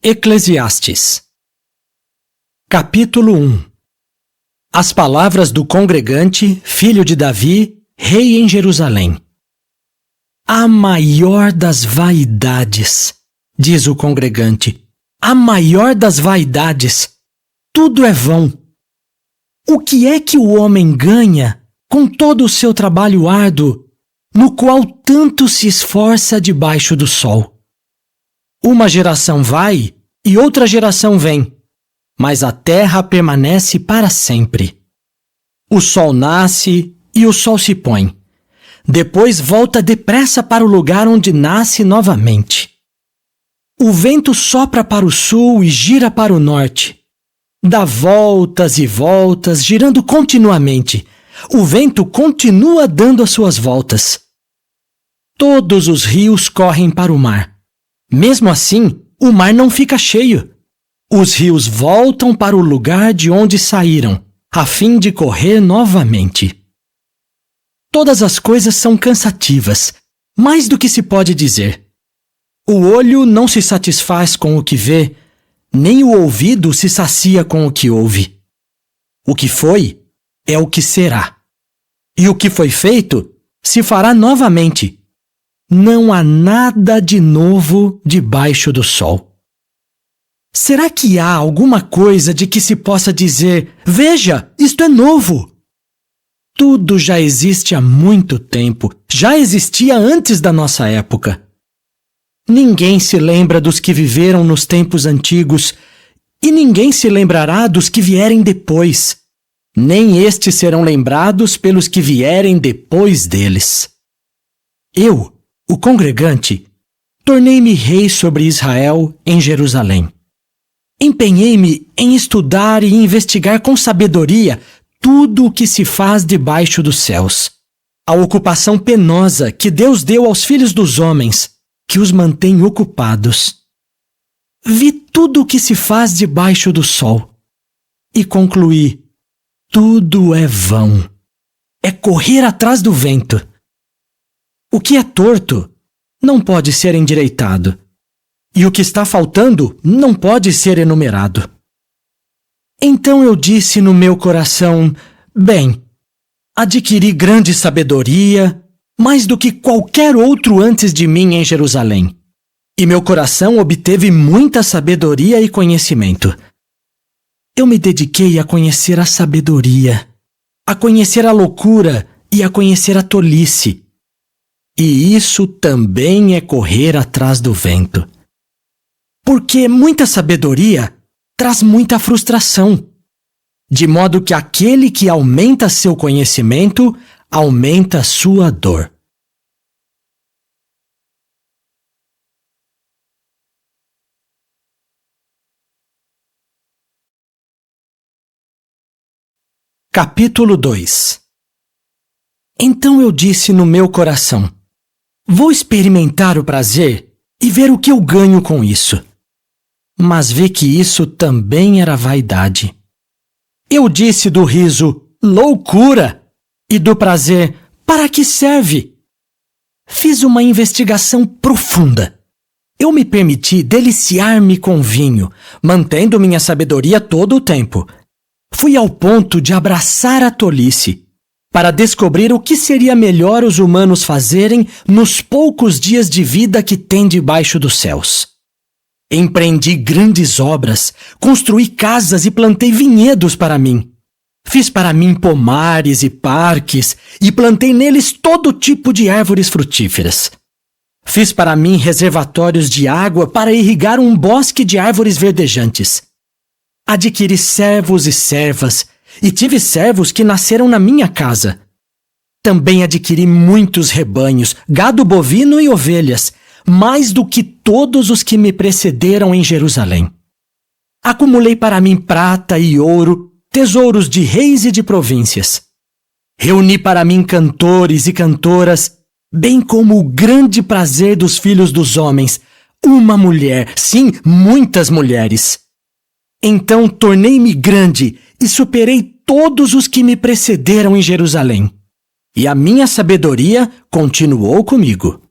Eclesiastes. Capítulo 1. As palavras do congregante, filho de Davi, rei em Jerusalém. A maior das vaidades, diz o congregante, a maior das vaidades, tudo é vão. O que é que o homem ganha com todo o seu trabalho árduo, no qual tanto se esforça debaixo do sol? Uma geração vai e outra geração vem, mas a terra permanece para sempre. O sol nasce e o sol se põe. Depois volta depressa para o lugar onde nasce novamente. O vento sopra para o sul e gira para o norte. Dá voltas e voltas, girando continuamente. O vento continua dando as suas voltas. Todos os rios correm para o mar. Mesmo assim, o mar não fica cheio. Os rios voltam para o lugar de onde saíram, a fim de correr novamente. Todas as coisas são cansativas, mais do que se pode dizer. O olho não se satisfaz com o que vê, nem o ouvido se sacia com o que ouve. O que foi é o que será. E o que foi feito se fará novamente. Não há nada de novo debaixo do sol. Será que há alguma coisa de que se possa dizer: veja, isto é novo? Tudo já existe há muito tempo, já existia antes da nossa época. Ninguém se lembra dos que viveram nos tempos antigos, e ninguém se lembrará dos que vierem depois. Nem estes serão lembrados pelos que vierem depois deles. Eu, o congregante, tornei-me rei sobre Israel em Jerusalém. Empenhei-me em estudar e investigar com sabedoria tudo o que se faz debaixo dos céus. A ocupação penosa que Deus deu aos filhos dos homens, que os mantém ocupados. Vi tudo o que se faz debaixo do sol e concluí: tudo é vão. É correr atrás do vento. O que é torto não pode ser endireitado, e o que está faltando não pode ser enumerado. Então eu disse no meu coração: bem, adquiri grande sabedoria, mais do que qualquer outro antes de mim em Jerusalém. E meu coração obteve muita sabedoria e conhecimento. Eu me dediquei a conhecer a sabedoria, a conhecer a loucura e a conhecer a tolice. E isso também é correr atrás do vento. Porque muita sabedoria traz muita frustração, de modo que aquele que aumenta seu conhecimento aumenta sua dor. Capítulo 2. Então eu disse no meu coração: vou experimentar o prazer e ver o que eu ganho com isso. Mas vi que isso também era vaidade. Eu disse do riso: loucura! E do prazer: para que serve? Fiz uma investigação profunda. Eu me permiti deliciar-me com vinho, mantendo minha sabedoria todo o tempo. Fui ao ponto de abraçar a tolice, para descobrir o que seria melhor os humanos fazerem nos poucos dias de vida que têm debaixo dos céus. Empreendi grandes obras, construí casas e plantei vinhedos para mim. Fiz para mim pomares e parques e plantei neles todo tipo de árvores frutíferas. Fiz para mim reservatórios de água para irrigar um bosque de árvores verdejantes. Adquiri servos e servas, e tive servos que nasceram na minha casa. Também adquiri muitos rebanhos, gado bovino e ovelhas, mais do que todos os que me precederam em Jerusalém. Acumulei para mim prata e ouro, tesouros de reis e de províncias. Reuni para mim cantores e cantoras, bem como o grande prazer dos filhos dos homens, uma mulher, sim, muitas mulheres. Então tornei-me grande e superei todos os que me precederam em Jerusalém. E a minha sabedoria continuou comigo.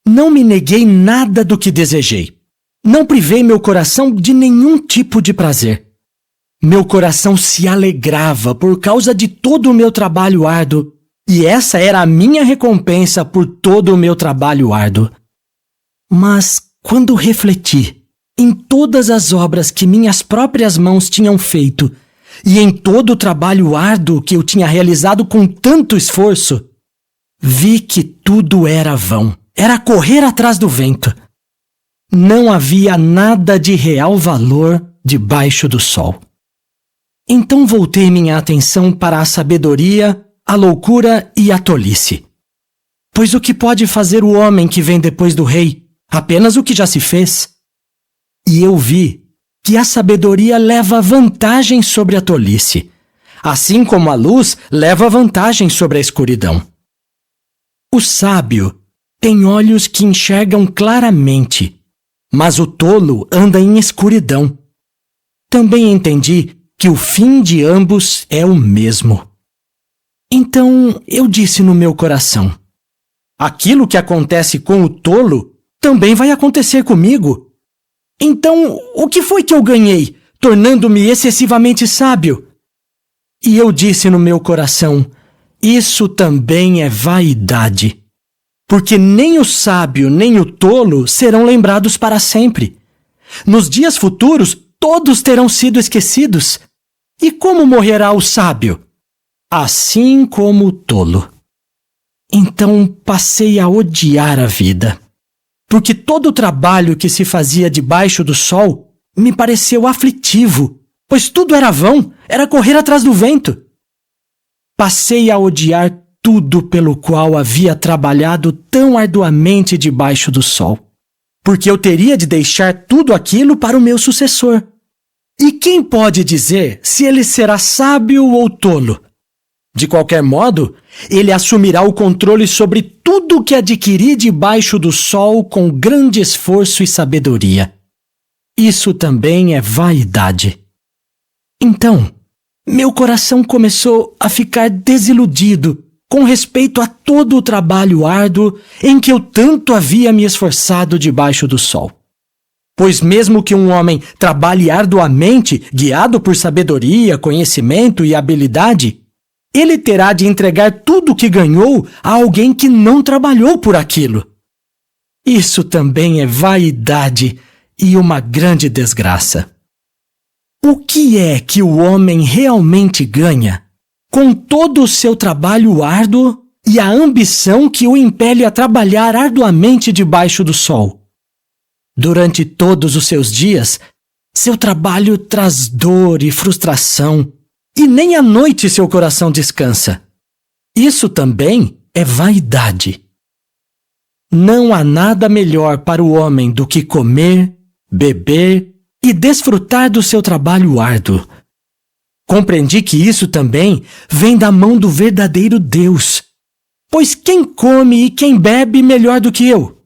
Não me neguei nada do que desejei. Não privei meu coração de nenhum tipo de prazer. Meu coração se alegrava por causa de todo o meu trabalho árduo, e essa era a minha recompensa por todo o meu trabalho árduo. Mas, quando refleti em todas as obras que minhas próprias mãos tinham feito e em todo o trabalho árduo que eu tinha realizado com tanto esforço, vi que tudo era vão, era correr atrás do vento. Não havia nada de real valor debaixo do sol. Então voltei minha atenção para a sabedoria, a loucura e a tolice. Pois o que pode fazer o homem que vem depois do rei? Apenas o que já se fez. E eu vi que a sabedoria leva vantagem sobre a tolice, assim como a luz leva vantagem sobre a escuridão. O sábio tem olhos que enxergam claramente, mas o tolo anda em escuridão. Também entendi que o fim de ambos é o mesmo. Então eu disse no meu coração: aquilo que acontece com o tolo também vai acontecer comigo. Então, o que foi que eu ganhei, tornando-me excessivamente sábio? E eu disse no meu coração: isso também é vaidade. Porque nem o sábio nem o tolo serão lembrados para sempre. Nos dias futuros, todos terão sido esquecidos. E como morrerá o sábio? Assim como o tolo. Então passei a odiar a vida, porque todo o trabalho que se fazia debaixo do sol me pareceu aflitivo, pois tudo era vão, era correr atrás do vento. Passei a odiar tudo pelo qual havia trabalhado tão arduamente debaixo do sol, porque eu teria de deixar tudo aquilo para o meu sucessor. E quem pode dizer se ele será sábio ou tolo? De qualquer modo, ele assumirá o controle sobre tudo o que adquiri debaixo do sol com grande esforço e sabedoria. Isso também é vaidade. Então, meu coração começou a ficar desiludido com respeito a todo o trabalho árduo em que eu tanto havia me esforçado debaixo do sol. Pois mesmo que um homem trabalhe arduamente, guiado por sabedoria, conhecimento e habilidade, ele terá de entregar tudo o que ganhou a alguém que não trabalhou por aquilo. Isso também é vaidade e uma grande desgraça. O que é que o homem realmente ganha com todo o seu trabalho árduo e a ambição que o impele a trabalhar arduamente debaixo do sol? Durante todos os seus dias, seu trabalho traz dor e frustração, e nem à noite seu coração descansa. Isso também é vaidade. Não há nada melhor para o homem do que comer, beber e desfrutar do seu trabalho árduo. Compreendi que isso também vem da mão do verdadeiro Deus, pois quem come e quem bebe melhor do que eu?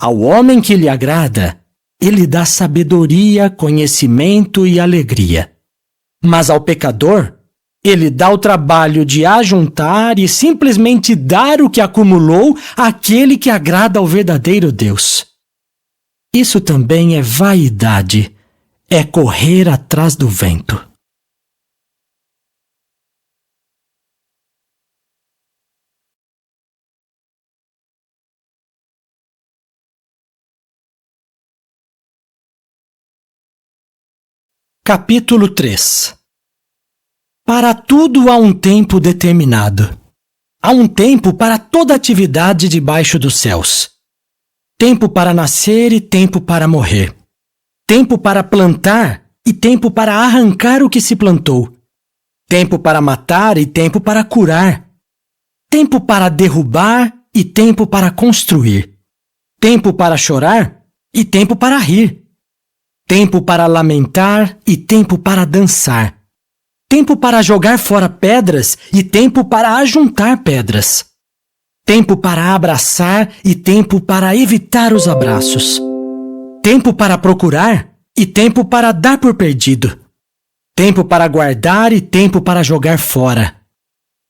Ao homem que lhe agrada, ele dá sabedoria, conhecimento e alegria. Mas ao pecador, ele dá o trabalho de ajuntar e simplesmente dar o que acumulou àquele que agrada ao verdadeiro Deus. Isso também é vaidade, é correr atrás do vento. Capítulo 3. Para tudo há um tempo determinado. Há um tempo para toda atividade debaixo dos céus. Tempo para nascer e tempo para morrer. Tempo para plantar e tempo para arrancar o que se plantou. Tempo para matar e tempo para curar. Tempo para derrubar e tempo para construir. Tempo para chorar e tempo para rir. Tempo para lamentar e tempo para dançar. Tempo para jogar fora pedras e tempo para ajuntar pedras. Tempo para abraçar e tempo para evitar os abraços. Tempo para procurar e tempo para dar por perdido. Tempo para guardar e tempo para jogar fora.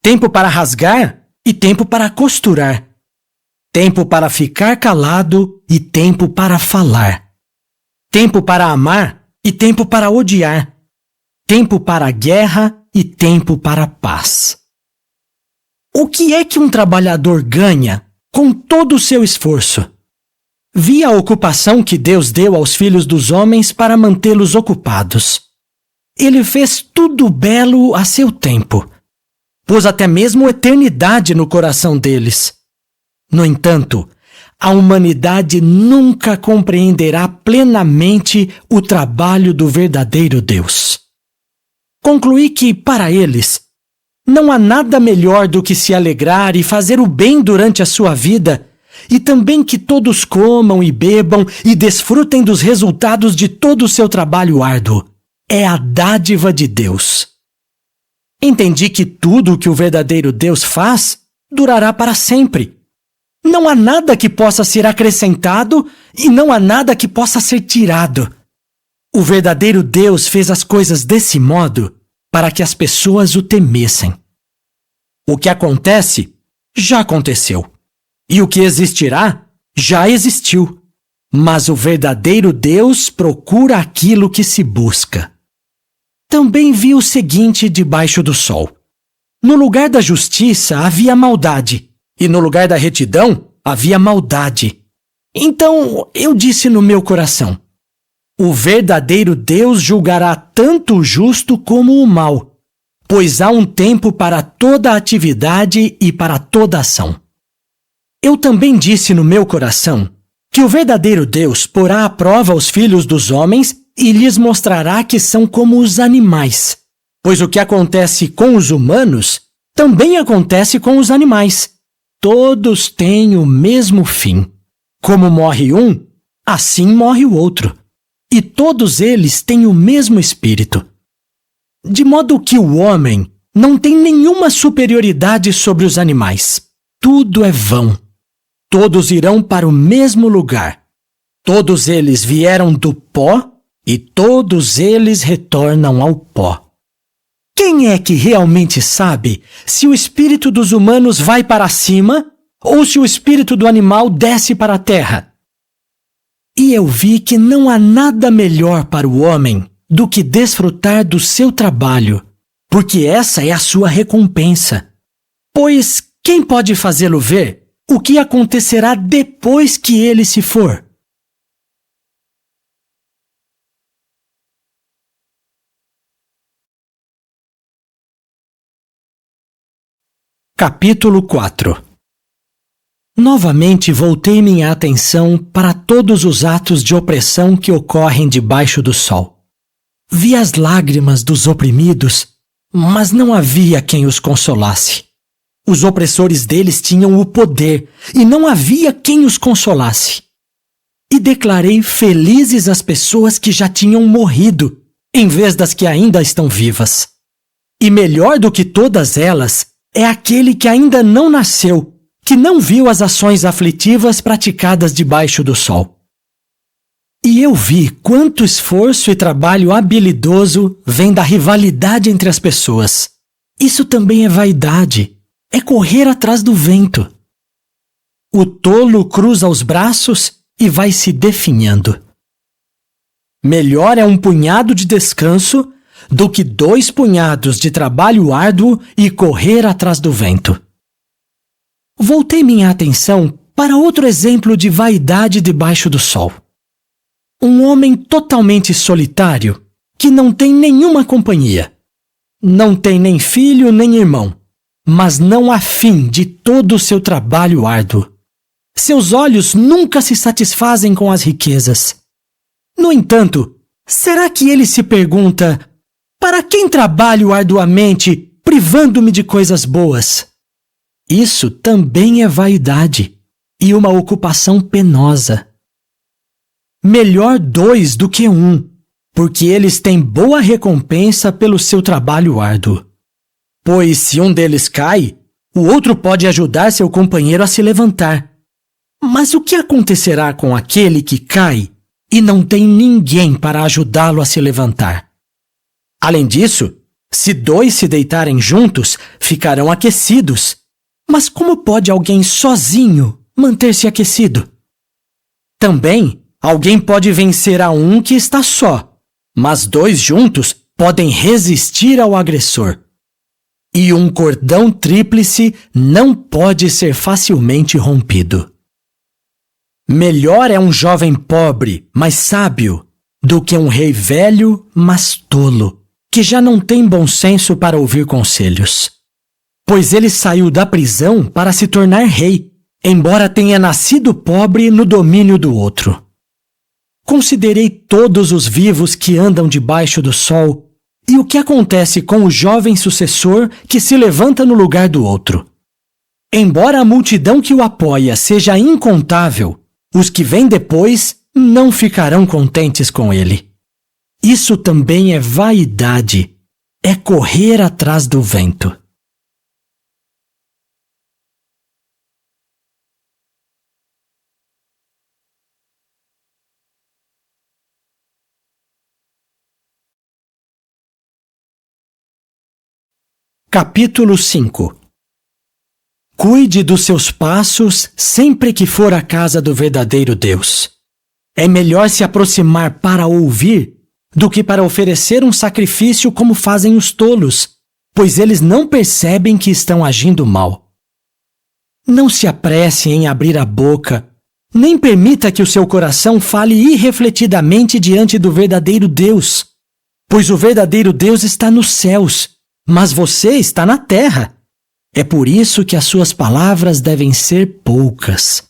Tempo para rasgar e tempo para costurar. tempo para ficar calado e tempo para falar, tempo para amar e tempo para odiar, tempo para a guerra e tempo para a paz. O que é que um trabalhador ganha com todo o seu esforço? Vi a ocupação que Deus deu aos filhos dos homens para mantê-los ocupados. Ele fez tudo belo a seu tempo. Pôs até mesmo eternidade no coração deles. No entanto, a humanidade nunca compreenderá plenamente o trabalho do verdadeiro Deus. Concluí que, para eles, não há nada melhor do que se alegrar e fazer o bem durante a sua vida, e também que todos comam e bebam e desfrutem dos resultados de todo o seu trabalho árduo. É a dádiva de Deus. Entendi que tudo o que o verdadeiro Deus faz durará para sempre. Não há nada que possa ser acrescentado e não há nada que possa ser tirado. O verdadeiro Deus fez as coisas desse modo para que as pessoas o temessem. O que acontece, já aconteceu. E o que existirá, já existiu. Mas o verdadeiro Deus procura aquilo que se busca. Também vi o seguinte debaixo do sol. No lugar da justiça havia maldade, e no lugar da retidão havia maldade. Então eu disse no meu coração: o verdadeiro Deus julgará tanto o justo como o mau, pois há um tempo para toda atividade e para toda ação. Eu também disse no meu coração que o verdadeiro Deus porá à prova os filhos dos homens e lhes mostrará que são como os animais, pois o que acontece com os humanos também acontece com os animais. Todos têm o mesmo fim. Como morre um, assim morre o outro. E todos eles têm o mesmo espírito. De modo que o homem não tem nenhuma superioridade sobre os animais. Tudo é vão. Todos irão para o mesmo lugar. Todos eles vieram do pó e todos eles retornam ao pó. Quem é que realmente sabe se o espírito dos humanos vai para cima ou se o espírito do animal desce para a terra? E eu vi que não há nada melhor para o homem do que desfrutar do seu trabalho, porque essa é a sua recompensa. Pois quem pode fazê-lo ver o que acontecerá depois que ele se for? Capítulo 4. Novamente voltei minha atenção para todos os atos de opressão que ocorrem debaixo do sol. Vi as lágrimas dos oprimidos, mas não havia quem os consolasse. Os opressores deles tinham o poder e não havia quem os consolasse. E declarei felizes as pessoas que já tinham morrido, em vez das que ainda estão vivas. E melhor do que todas elas é aquele que ainda não nasceu, que não viu as ações aflitivas praticadas debaixo do sol. E eu vi quanto esforço e trabalho habilidoso vem da rivalidade entre as pessoas. Isso também é vaidade, é correr atrás do vento. O tolo cruza os braços e vai se definhando. Melhor é um punhado de descanso do que 2 punhados de trabalho árduo e correr atrás do vento. Voltei minha atenção para outro exemplo de vaidade debaixo do sol. Um homem totalmente solitário, que não tem nenhuma companhia. Não tem nem filho nem irmão, mas não há fim de todo o seu trabalho árduo. Seus olhos nunca se satisfazem com as riquezas. No entanto, será que ele se pergunta: para quem trabalho arduamente, privando-me de coisas boas? Isso também é vaidade e uma ocupação penosa. Melhor 2 do que 1, porque eles têm boa recompensa pelo seu trabalho árduo. Pois se um deles cai, o outro pode ajudar seu companheiro a se levantar. Mas o que acontecerá com aquele que cai e não tem ninguém para ajudá-lo a se levantar? Além disso, se 2 se deitarem juntos, ficarão aquecidos. Mas como pode alguém sozinho manter-se aquecido. Também, alguém pode vencer a um que está só, mas dois juntos podem resistir ao agressor. E um cordão tríplice não pode ser facilmente rompido. Melhor é um jovem pobre, mas sábio, do que um rei velho, mas tolo, que já não tem bom senso para ouvir conselhos. Pois ele saiu da prisão para se tornar rei, embora tenha nascido pobre no domínio do outro. Considerei todos os vivos que andam debaixo do sol e o que acontece com o jovem sucessor que se levanta no lugar do outro. Embora a multidão que o apoia seja incontável, os que vêm depois não ficarão contentes com ele. Isso também é vaidade, é correr atrás do vento. Capítulo 5. Cuide dos seus passos sempre que for à casa do verdadeiro Deus. É melhor se aproximar para ouvir do que para oferecer um sacrifício como fazem os tolos, pois eles não percebem que estão agindo mal. Não se apresse em abrir a boca, nem permita que o seu coração fale irrefletidamente diante do verdadeiro Deus, pois o verdadeiro Deus está nos céus, mas você está na terra. É por isso que as suas palavras devem ser poucas.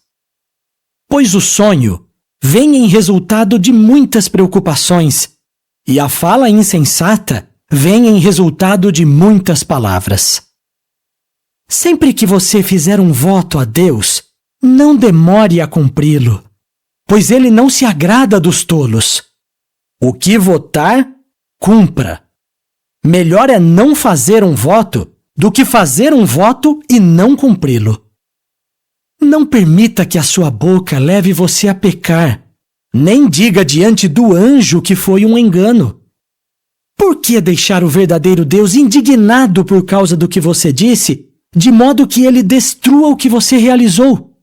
Pois o sonho vem em resultado de muitas preocupações, e a fala insensata vem em resultado de muitas palavras. Sempre que você fizer um voto a Deus, não demore a cumpri-lo, pois ele não se agrada dos tolos. O que votar, cumpra. Melhor é não fazer um voto do que fazer um voto e não cumpri-lo. Não permita que a sua boca leve você a pecar, nem diga diante do anjo que foi um engano. Por que deixar o verdadeiro Deus indignado por causa do que você disse, de modo que ele destrua o que você realizou?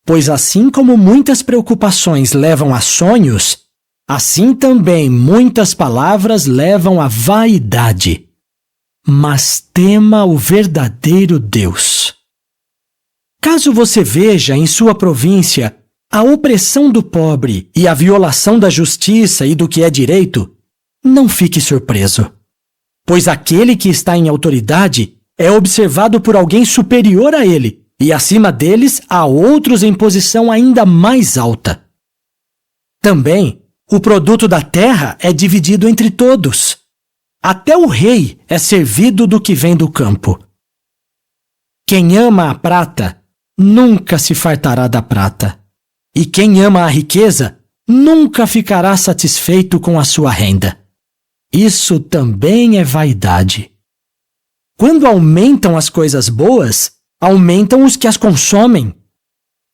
Pois assim como muitas preocupações levam a sonhos, assim também muitas palavras levam à vaidade. Mas tema o verdadeiro Deus. Caso você veja em sua província a opressão do pobre e a violação da justiça e do que é direito, não fique surpreso. Pois aquele que está em autoridade é observado por alguém superior a ele, e acima deles há outros em posição ainda mais alta. Também, o produto da terra é dividido entre todos. Até o rei é servido do que vem do campo. Quem ama a prata nunca se fartará da prata, e quem ama a riqueza nunca ficará satisfeito com a sua renda. Isso também é vaidade. Quando aumentam as coisas boas, aumentam os que as consomem.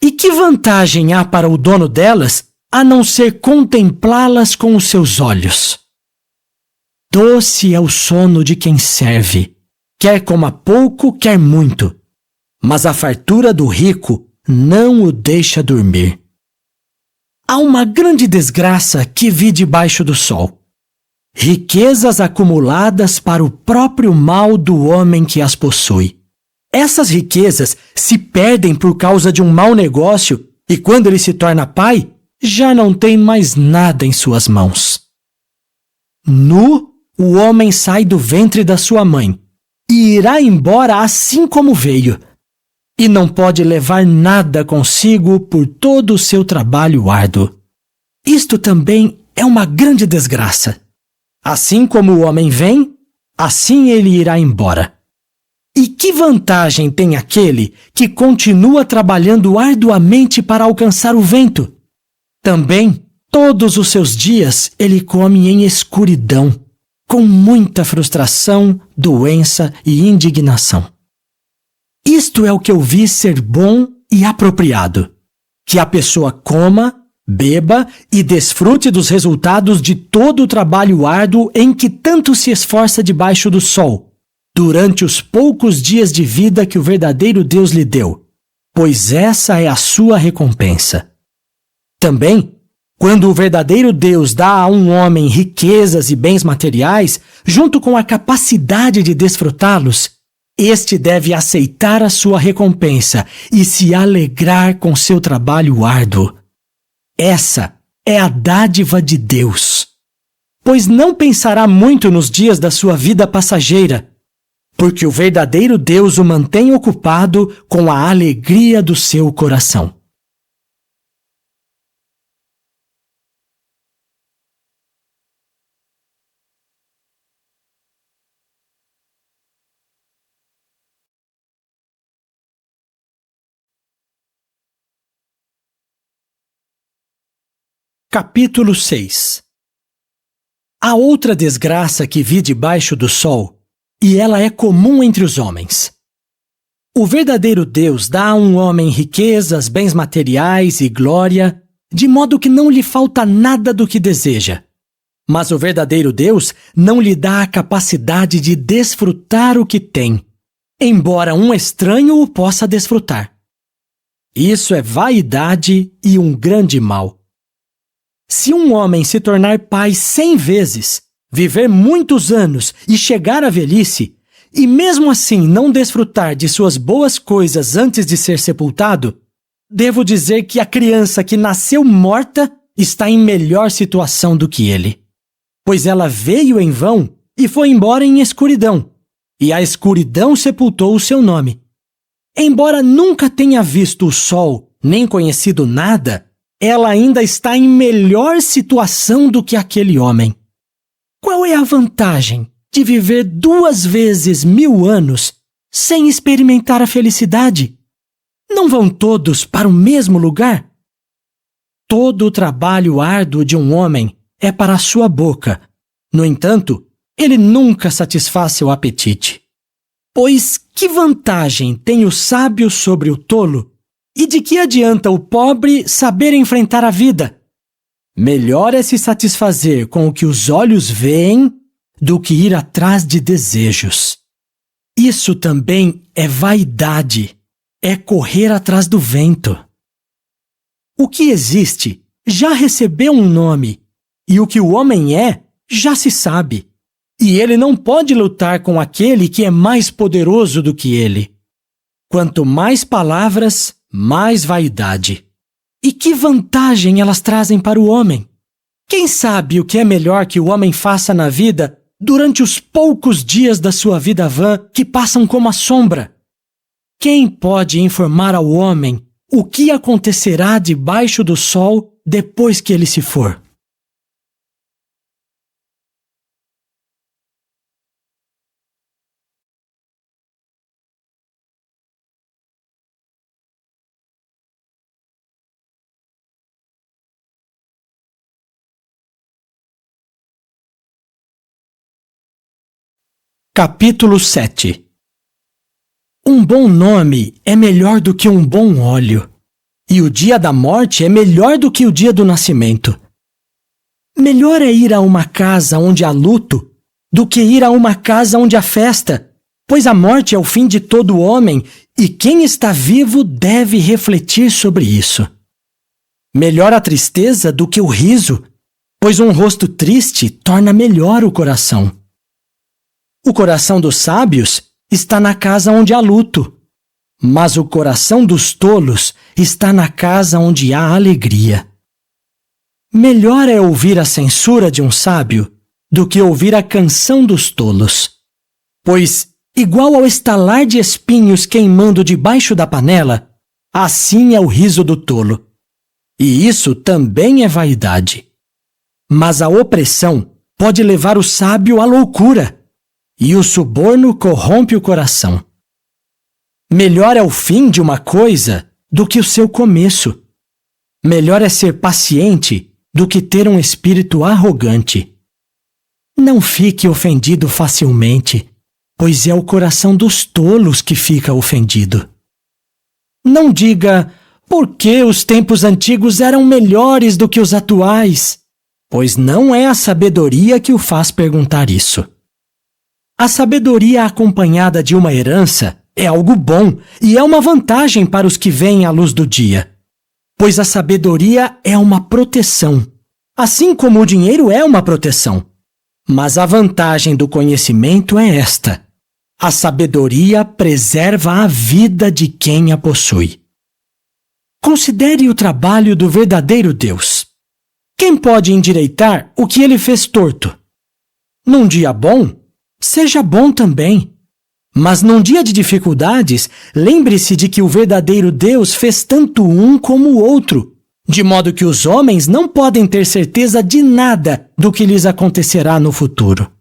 E que vantagem há para o dono delas a não ser contemplá-las com os seus olhos? Doce é o sono de quem serve, quer coma pouco, quer muito, mas a fartura do rico não o deixa dormir. Há uma grande desgraça que vi debaixo do sol: riquezas acumuladas para o próprio mal do homem que as possui. Essas riquezas se perdem por causa de um mau negócio e quando ele se torna pai, já não tem mais nada em suas mãos. Nu, o homem sai do ventre da sua mãe e irá embora assim como veio, e não pode levar nada consigo por todo o seu trabalho árduo. Isto também é uma grande desgraça. Assim como o homem vem, assim ele irá embora. E que vantagem tem aquele que continua trabalhando arduamente para alcançar o vento? Também, todos os seus dias ele come em escuridão, com muita frustração, doença e indignação. Isto é o que eu vi ser bom e apropriado: que a pessoa coma, beba e desfrute dos resultados de todo o trabalho árduo em que tanto se esforça debaixo do sol, durante os poucos dias de vida que o verdadeiro Deus lhe deu, pois essa é a sua recompensa. Também, quando o verdadeiro Deus dá a um homem riquezas e bens materiais, junto com a capacidade de desfrutá-los, este deve aceitar a sua recompensa e se alegrar com seu trabalho árduo. Essa é a dádiva de Deus, pois não pensará muito nos dias da sua vida passageira, porque o verdadeiro Deus o mantém ocupado com a alegria do seu coração. Capítulo 6. Há outra desgraça que vi debaixo do sol, e ela é comum entre os homens. O verdadeiro Deus dá a um homem riquezas, bens materiais e glória, de modo que não lhe falta nada do que deseja. Mas o verdadeiro Deus não lhe dá a capacidade de desfrutar o que tem, embora um estranho o possa desfrutar. Isso é vaidade e um grande mal. Se um homem se tornar pai 100 vezes, viver muitos anos e chegar à velhice, e mesmo assim não desfrutar de suas boas coisas antes de ser sepultado, devo dizer que a criança que nasceu morta está em melhor situação do que ele, pois ela veio em vão e foi embora em escuridão, e a escuridão sepultou o seu nome. Embora nunca tenha visto o sol, nem conhecido nada, ela ainda está em melhor situação do que aquele homem. Qual é a vantagem de viver 2 vezes 1000 anos sem experimentar a felicidade? Não vão todos para o mesmo lugar? Todo o trabalho árduo de um homem é para a sua boca. No entanto, ele nunca satisfaz seu apetite. Pois que vantagem tem o sábio sobre o tolo? E de que adianta o pobre saber enfrentar a vida? Melhor é se satisfazer com o que os olhos veem do que ir atrás de desejos. Isso também é vaidade, é correr atrás do vento. O que existe já recebeu um nome, e o que o homem é já se sabe, e ele não pode lutar com aquele que é mais poderoso do que ele. Quanto mais palavras, mais vaidade. E que vantagem elas trazem para o homem? Quem sabe o que é melhor que o homem faça na vida durante os poucos dias da sua vida vã que passam como a sombra? Quem pode informar ao homem o que acontecerá debaixo do sol depois que ele se for? Capítulo 7. Um bom nome é melhor do que um bom óleo, e o dia da morte é melhor do que o dia do nascimento. Melhor é ir a uma casa onde há luto do que ir a uma casa onde há festa, pois a morte é o fim de todo homem, e quem está vivo deve refletir sobre isso. Melhor a tristeza do que o riso, pois um rosto triste torna melhor o coração. O coração dos sábios está na casa onde há luto, mas o coração dos tolos está na casa onde há alegria. Melhor é ouvir a censura de um sábio do que ouvir a canção dos tolos, pois, igual ao estalar de espinhos queimando debaixo da panela, assim é o riso do tolo. E isso também é vaidade. Mas a opressão pode levar o sábio à loucura, e o suborno corrompe o coração. Melhor é o fim de uma coisa do que o seu começo. Melhor é ser paciente do que ter um espírito arrogante. Não fique ofendido facilmente, pois é o coração dos tolos que fica ofendido. Não diga, por que os tempos antigos eram melhores do que os atuais? Pois não é a sabedoria que o faz perguntar isso. A sabedoria acompanhada de uma herança É algo bom e é uma vantagem para os que veem a luz do dia. Pois a sabedoria é uma proteção, assim como o dinheiro é uma proteção. Mas a vantagem do conhecimento é esta: a sabedoria preserva a vida de quem a possui. Considere o trabalho do verdadeiro Deus. Quem pode endireitar o que ele fez torto? Num dia bom, seja bom também. Mas num dia de dificuldades, lembre-se de que o verdadeiro Deus fez tanto um como o outro, de modo que os homens não podem ter certeza de nada do que lhes acontecerá no futuro.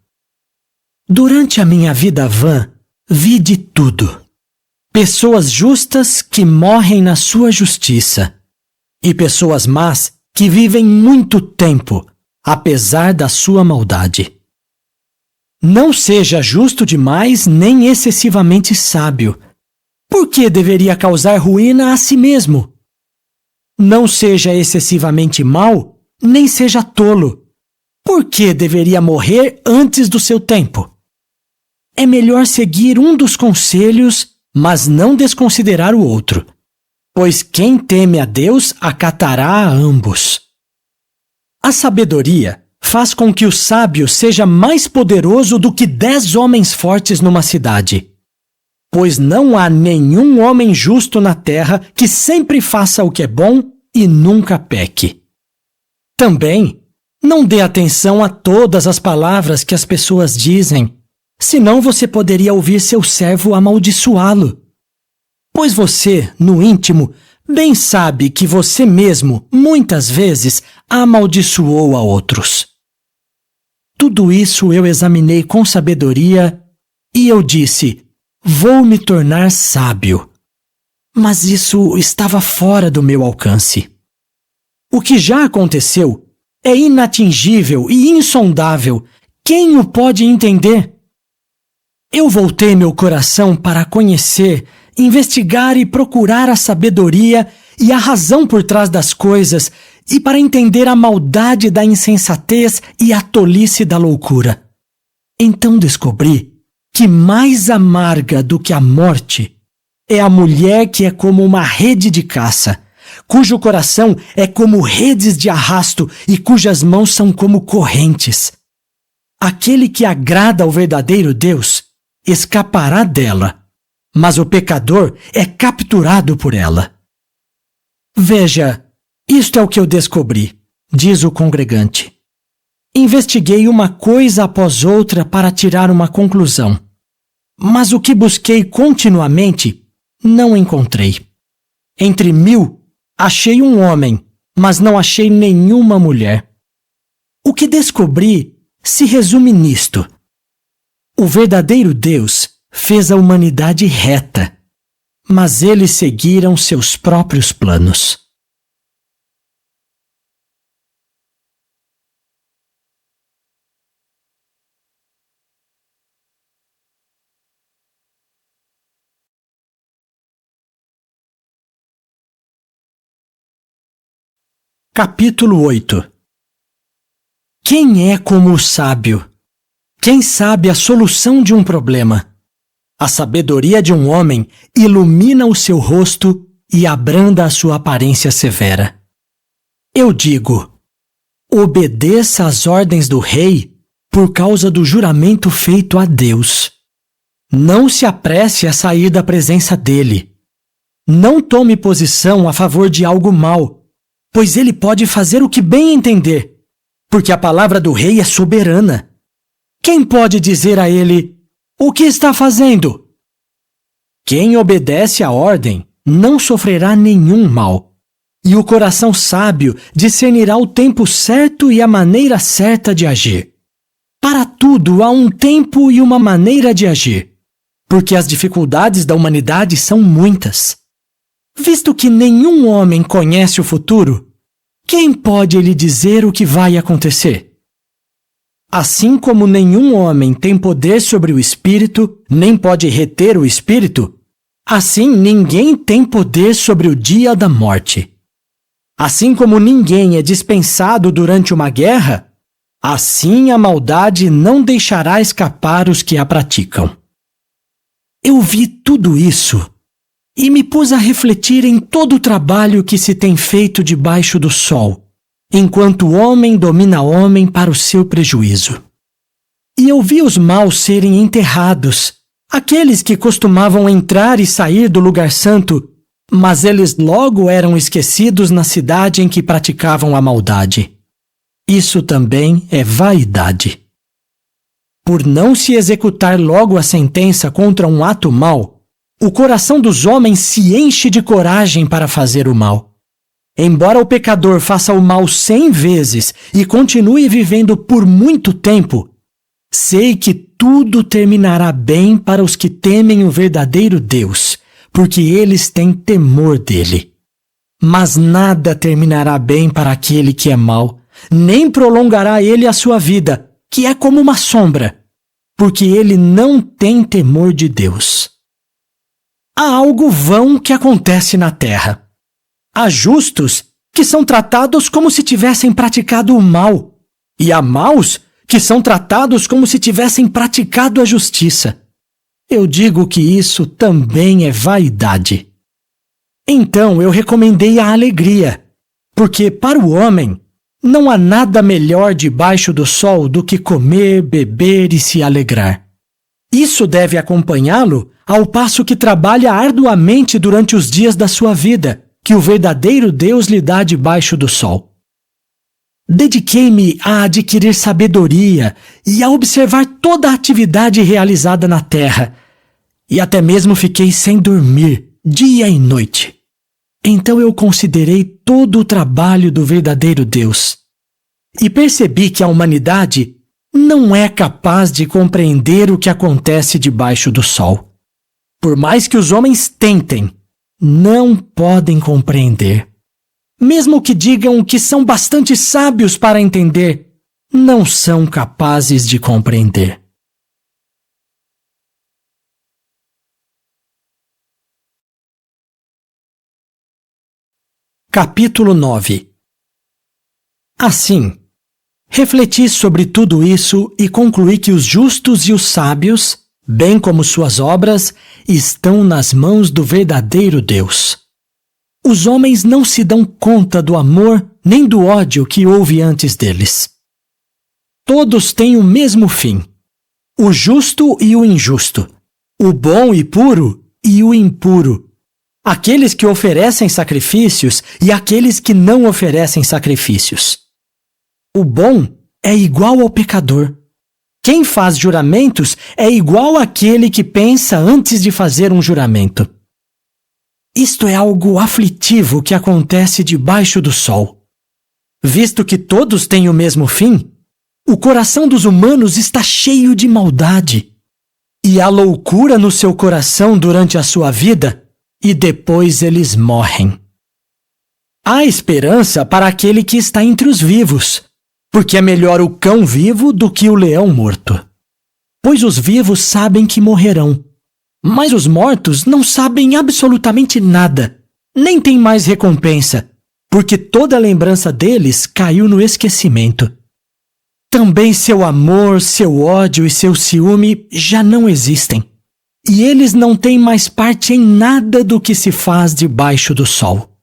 Durante a minha vida vã, vi de tudo. Pessoas justas que morrem na sua justiça, e pessoas más que vivem muito tempo, apesar da sua maldade. Não seja justo demais nem excessivamente sábio. Por que deveria causar ruína a si mesmo? Não seja excessivamente mau, nem seja tolo. Por que deveria morrer antes do seu tempo? É melhor seguir um dos conselhos, mas não desconsiderar o outro, pois quem teme a Deus acatará a ambos. A sabedoria faz com que o sábio seja mais poderoso do que 10 homens fortes numa cidade. Pois não há nenhum homem justo na terra que sempre faça o que é bom e nunca peque. Também, não dê atenção a todas as palavras que as pessoas dizem, senão você poderia ouvir seu servo amaldiçoá-lo. Pois você, no íntimo, bem sabe que você mesmo, muitas vezes, amaldiçoou a outros. Tudo isso eu examinei com sabedoria e eu disse: vou me tornar sábio. Mas isso estava fora do meu alcance. O que já aconteceu é inatingível e insondável. Quem o pode entender? Eu voltei meu coração para conhecer, investigar e procurar a sabedoria e a razão por trás das coisas, e para entender a maldade da insensatez e a tolice da loucura. Então descobri que mais amarga do que a morte é a mulher que é como uma rede de caça, cujo coração é como redes de arrasto e cujas mãos são como correntes. Aquele que agrada ao verdadeiro Deus escapará dela, mas o pecador é capturado por ela. Veja, isto é o que eu descobri, diz o congregante. Investiguei uma coisa após outra para tirar uma conclusão, mas o que busquei continuamente não encontrei. Entre 1000, achei um homem, mas não achei nenhuma mulher. O que descobri se resume nisto: o verdadeiro Deus fez a humanidade reta, mas eles seguiram seus próprios planos. Capítulo 8. Quem é como o sábio? Quem sabe a solução de um problema? A sabedoria de um homem ilumina o seu rosto e abranda a sua aparência severa. Eu digo: obedeça às ordens do rei por causa do juramento feito a Deus. Não se apresse a sair da presença dele. Não tome posição a favor de algo mau, pois ele pode fazer o que bem entender, porque a palavra do rei é soberana. Quem pode dizer a ele: o que está fazendo? Quem obedece à ordem não sofrerá nenhum mal, e o coração sábio discernirá o tempo certo e a maneira certa de agir. Para tudo há um tempo e uma maneira de agir, porque as dificuldades da humanidade são muitas. Visto que nenhum homem conhece o futuro, quem pode lhe dizer o que vai acontecer? Assim como nenhum homem tem poder sobre o espírito, nem pode reter o espírito, assim ninguém tem poder sobre o dia da morte. Assim como ninguém é dispensado durante uma guerra, assim a maldade não deixará escapar os que a praticam. eu vi tudo isso e me pus a refletir em todo o trabalho que se tem feito debaixo do sol, enquanto o homem domina homem para o seu prejuízo. E eu vi os maus serem enterrados, aqueles que costumavam entrar e sair do lugar santo, mas eles logo eram esquecidos na cidade em que praticavam a maldade. Isso também é vaidade. Por não se executar logo a sentença contra um ato mau, o coração dos homens se enche de coragem para fazer o mal. Embora o pecador faça o mal 100 vezes e continue vivendo por muito tempo, sei que tudo terminará bem para os que temem o verdadeiro Deus, porque eles têm temor dele. Mas nada terminará bem para aquele que é mau, nem prolongará ele a sua vida, que é como uma sombra, porque ele não tem temor de Deus. Há algo vão que acontece na terra. Há justos que são tratados como se tivessem praticado o mal, e há maus que são tratados como se tivessem praticado a justiça. Eu digo que isso também é vaidade. Então eu recomendei a alegria, porque para o homem não há nada melhor debaixo do sol do que comer, beber e se alegrar. Isso deve acompanhá-lo ao passo que trabalha arduamente durante os dias da sua vida, que o verdadeiro Deus lhe dá debaixo do sol. Dediquei-me a adquirir sabedoria e a observar toda a atividade realizada na terra, e até mesmo fiquei sem dormir, dia e noite. Então eu considerei todo o trabalho do verdadeiro Deus, e percebi que a humanidade não é capaz de compreender o que acontece debaixo do sol. Por mais que os homens tentem, não podem compreender. Mesmo que digam que são bastante sábios para entender, não são capazes de compreender. Capítulo 9. Assim, refleti sobre tudo isso e concluí que os justos e os sábios, bem como suas obras, estão nas mãos do verdadeiro Deus. Os homens não se dão conta do amor nem do ódio que houve antes deles. Todos têm o mesmo fim: o justo e o injusto, o bom e puro e o impuro, aqueles que oferecem sacrifícios e aqueles que não oferecem sacrifícios. O bom é igual ao pecador. Quem faz juramentos é igual àquele que pensa antes de fazer um juramento. Isto é algo aflitivo que acontece debaixo do sol. Visto que todos têm o mesmo fim, o coração dos humanos está cheio de maldade, e há loucura no seu coração durante a sua vida, e depois eles morrem. Há esperança para aquele que está entre os vivos, porque é melhor o cão vivo do que o leão morto. Pois os vivos sabem que morrerão, mas os mortos não sabem absolutamente nada, nem têm mais recompensa, porque toda a lembrança deles caiu no esquecimento. Também seu amor, seu ódio e seu ciúme já não existem, e eles não têm mais parte em nada do que se faz debaixo do sol.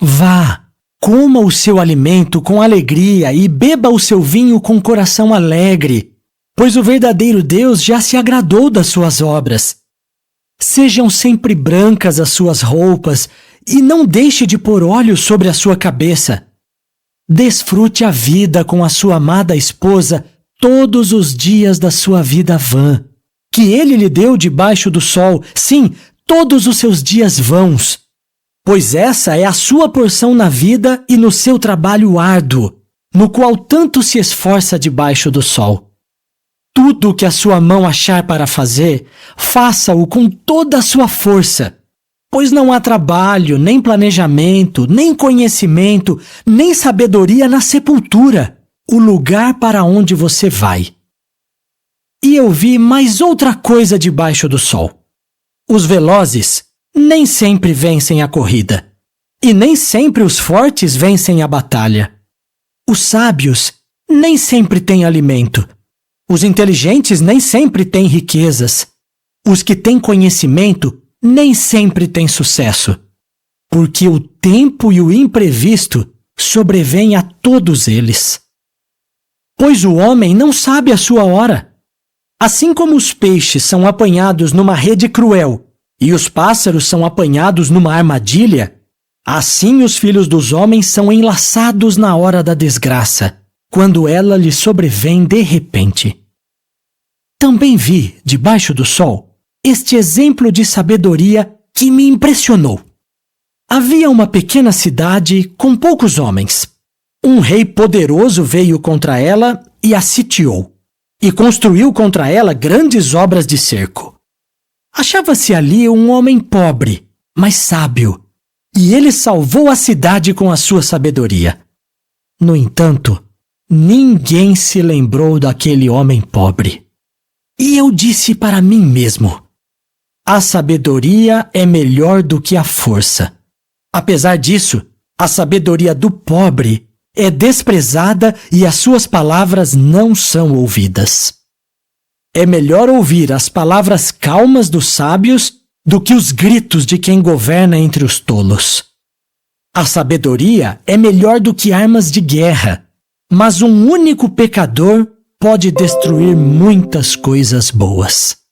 Vá, coma o seu alimento com alegria e beba o seu vinho com coração alegre, pois o verdadeiro Deus já se agradou das suas obras. Sejam sempre brancas as suas roupas e não deixe de pôr óleo sobre a sua cabeça. Desfrute a vida com a sua amada esposa todos os dias da sua vida vã, que ele lhe deu debaixo do sol, sim, todos os seus dias vãos, pois essa é a sua porção na vida e no seu trabalho árduo, no qual tanto se esforça debaixo do sol. Tudo o que a sua mão achar para fazer, faça-o com toda a sua força, pois não há trabalho, nem planejamento, nem conhecimento, nem sabedoria na sepultura, o lugar para onde você vai. E eu vi mais outra coisa debaixo do sol. Os velozes nem sempre vencem a corrida, e nem sempre os fortes vencem a batalha. Os sábios nem sempre têm alimento. Os inteligentes nem sempre têm riquezas, Os que têm conhecimento nem sempre têm sucesso, porque o tempo e o imprevisto sobrevêm a todos eles. Pois o homem não sabe a sua hora. Assim como os peixes são apanhados numa rede cruel e os pássaros são apanhados numa armadilha, assim os filhos dos homens são enlaçados na hora da desgraça, quando ela lhes sobrevém de repente. Também vi, debaixo do sol, este exemplo de sabedoria que me impressionou. Havia uma pequena cidade com poucos homens. Um rei poderoso veio contra ela e a sitiou, e construiu contra ela grandes obras de cerco. Achava-se ali um homem pobre, mas sábio, e ele salvou a cidade com a sua sabedoria. No entanto, ninguém se lembrou daquele homem pobre. E eu disse para mim mesmo: a sabedoria é melhor do que a força. Apesar disso, a sabedoria do pobre é desprezada e as suas palavras não são ouvidas. É melhor ouvir as palavras calmas dos sábios do que os gritos de quem governa entre os tolos. A sabedoria é melhor do que armas de guerra, mas um único pecador pode destruir muitas coisas boas.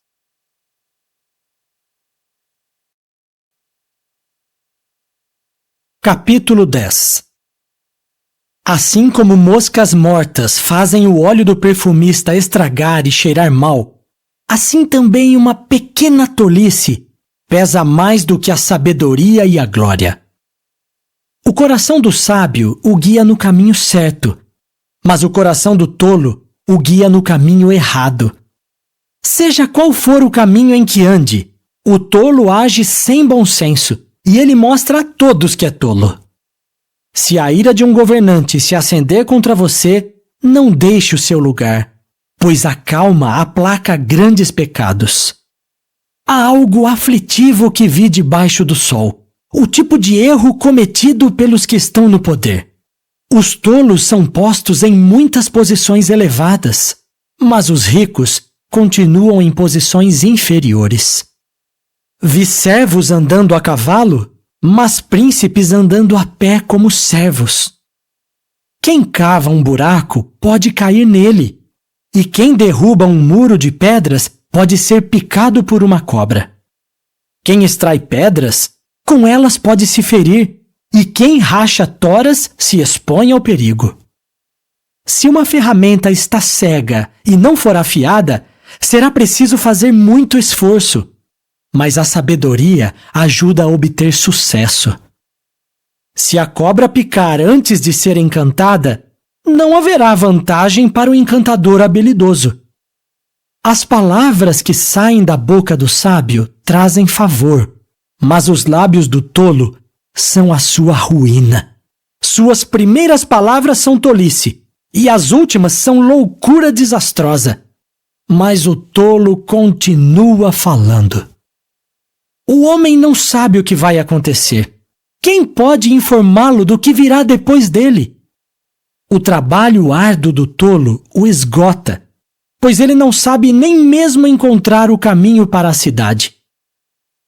Capítulo 10. Assim como moscas mortas fazem o óleo do perfumista estragar e cheirar mal, assim também uma pequena tolice pesa mais do que a sabedoria e a glória. O coração do sábio o guia no caminho certo, mas o coração do tolo o guia no caminho errado. Seja qual for o caminho em que ande, o tolo age sem bom senso, e ele mostra a todos que é tolo. Se a ira de um governante se acender contra você, não deixe o seu lugar, pois a calma aplaca grandes pecados. Há algo aflitivo que vi debaixo do sol, o tipo de erro cometido pelos que estão no poder. Os tolos são postos em muitas posições elevadas, mas os ricos continuam em posições inferiores. Vi servos andando a cavalo, mas príncipes andando a pé como servos. Quem cava um buraco pode cair nele, e quem derruba um muro de pedras pode ser picado por uma cobra. Quem extrai pedras, com elas pode se ferir, e quem racha toras se expõe ao perigo. Se uma ferramenta está cega e não for afiada, será preciso fazer muito esforço, mas a sabedoria ajuda a obter sucesso. Se a cobra picar antes de ser encantada, não haverá vantagem para o encantador habilidoso. As palavras que saem da boca do sábio trazem favor, mas os lábios do tolo são a sua ruína. Suas primeiras palavras são tolice, e as últimas são loucura desastrosa. Mas o tolo continua falando. O homem não sabe o que vai acontecer. Quem pode informá-lo do que virá depois dele? O trabalho árduo do tolo o esgota, pois ele não sabe nem mesmo encontrar o caminho para a cidade.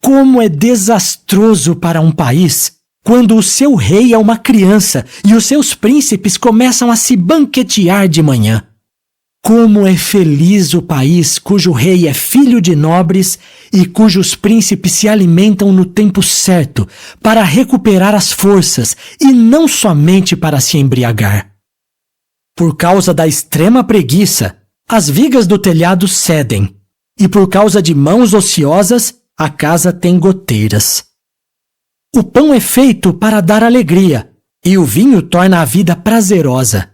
Como é desastroso para um país quando o seu rei é uma criança e os seus príncipes começam a se banquetear de manhã. Como é feliz o país cujo rei é filho de nobres e cujos príncipes se alimentam no tempo certo para recuperar as forças e não somente para se embriagar. Por causa da extrema preguiça, as vigas do telhado cedem, e por causa de mãos ociosas, a casa tem goteiras. O pão é feito para dar alegria, e o vinho torna a vida prazerosa.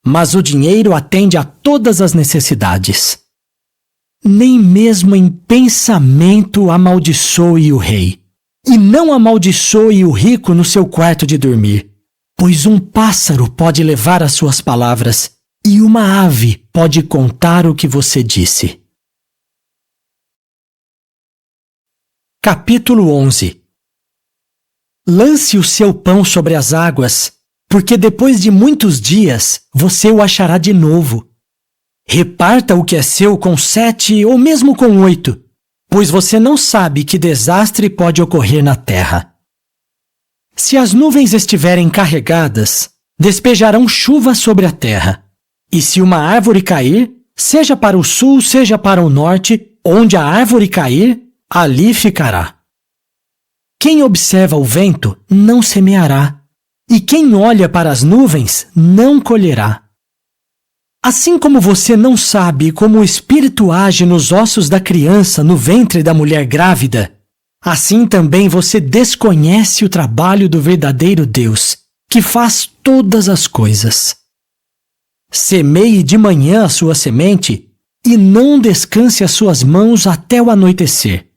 Mas o dinheiro atende a todas as necessidades. Nem mesmo em pensamento amaldiçoe o rei, e não amaldiçoe o rico no seu quarto de dormir, pois um pássaro pode levar as suas palavras, e uma ave pode contar o que você disse. Capítulo 11. Lance o seu pão sobre as águas, porque depois de muitos dias você o achará de novo. Reparta o que é seu com 7 ou mesmo com 8, pois você não sabe que desastre pode ocorrer na terra. Se as nuvens estiverem carregadas, despejarão chuva sobre a terra. E se uma árvore cair, seja para o sul, seja para o norte, onde a árvore cair, ali ficará. Quem observa o vento não semeará, e quem olha para as nuvens não colherá. Assim como você não sabe como o Espírito age nos ossos da criança no ventre da mulher grávida, assim também você desconhece o trabalho do verdadeiro Deus, que faz todas as coisas. Semeie de manhã a sua semente e não descanse as suas mãos até o anoitecer,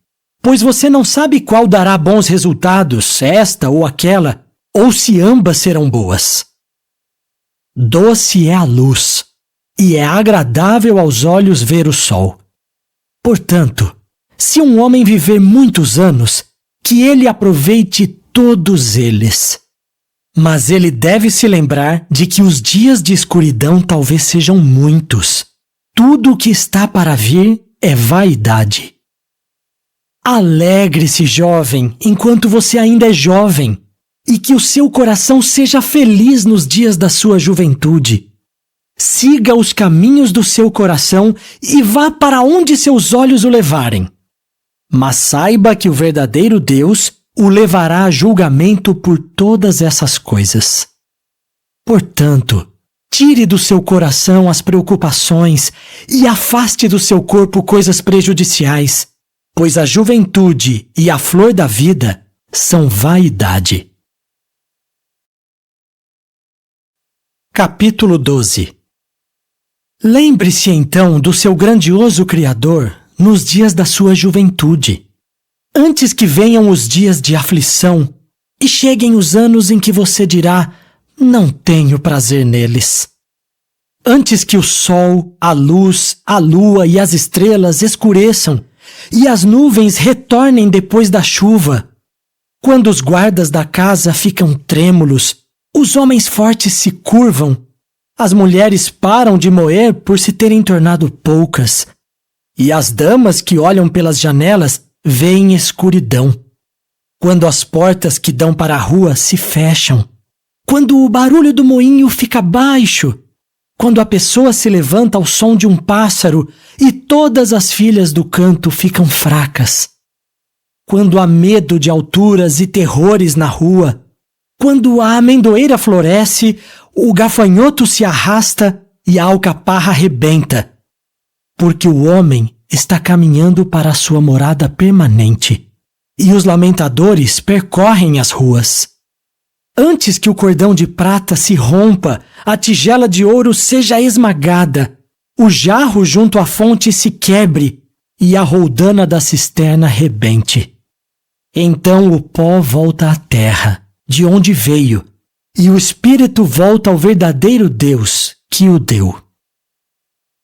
pois você não sabe qual dará bons resultados, esta ou aquela, ou se ambas serão boas. Doce é a luz, e é agradável aos olhos ver o sol. Portanto, se um homem viver muitos anos, que ele aproveite todos eles. Mas ele deve se lembrar de que os dias de escuridão talvez sejam muitos. Tudo o que está para vir é vaidade. Alegre-se, jovem, enquanto você ainda é jovem, e que o seu coração seja feliz nos dias da sua juventude. Siga os caminhos do seu coração e vá para onde seus olhos o levarem. Mas saiba que o verdadeiro Deus o levará a julgamento por todas essas coisas. Portanto, tire do seu coração as preocupações e afaste do seu corpo coisas prejudiciais, pois a juventude e a flor da vida são vaidade. Capítulo 12. Lembre-se então do seu grandioso Criador nos dias da sua juventude, antes que venham os dias de aflição e cheguem os anos em que você dirá: não tenho prazer neles. Antes que o sol, a luz, a lua e as estrelas escureçam e as nuvens retornem depois da chuva, quando os guardas da casa ficam trêmulos, os homens fortes se curvam, as mulheres param de moer por se terem tornado poucas, e as damas que olham pelas janelas veem escuridão. Quando as portas que dão para a rua se fecham, quando o barulho do moinho fica baixo, quando a pessoa se levanta ao som de um pássaro e todas as filhas do canto ficam fracas, quando há medo de alturas e terrores na rua, quando a amendoeira floresce, o gafanhoto se arrasta e a alcaparra rebenta, porque o homem está caminhando para a sua morada permanente, e os lamentadores percorrem as ruas. Antes que o cordão de prata se rompa, a tigela de ouro seja esmagada, o jarro junto à fonte se quebre e a roldana da cisterna rebente. Então o pó volta à terra, de onde veio, e o espírito volta ao verdadeiro Deus que o deu.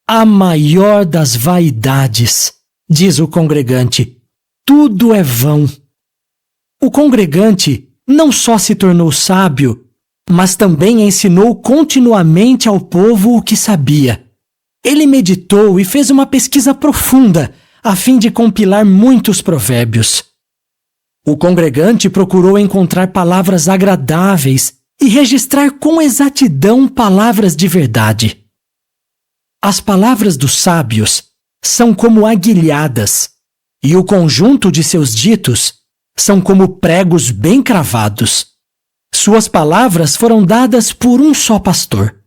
A maior das vaidades, diz o congregante, tudo é vão. O congregante não só se tornou sábio, mas também ensinou continuamente ao povo o que sabia. Ele meditou e fez uma pesquisa profunda, a fim de compilar muitos provérbios. O congregante procurou encontrar palavras agradáveis e registrar com exatidão palavras de verdade. As palavras dos sábios são como aguilhadas, e o conjunto de seus ditos são como pregos bem cravados. Suas palavras foram dadas por um só pastor.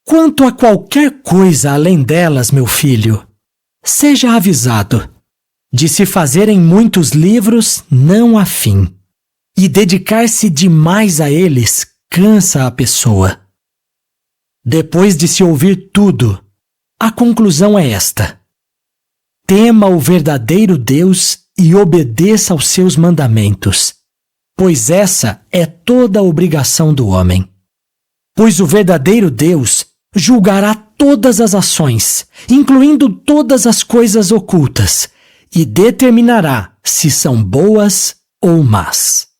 Quanto a qualquer coisa além delas, meu filho, seja avisado. De se fazerem muitos livros não há fim, e dedicar-se demais a eles cansa a pessoa. Depois de se ouvir tudo, a conclusão é esta: tema o verdadeiro Deus e obedeça aos seus mandamentos, pois essa é toda a obrigação do homem. Pois o verdadeiro Deus julgará todas as ações, incluindo todas as coisas ocultas, e determinará se são boas ou más.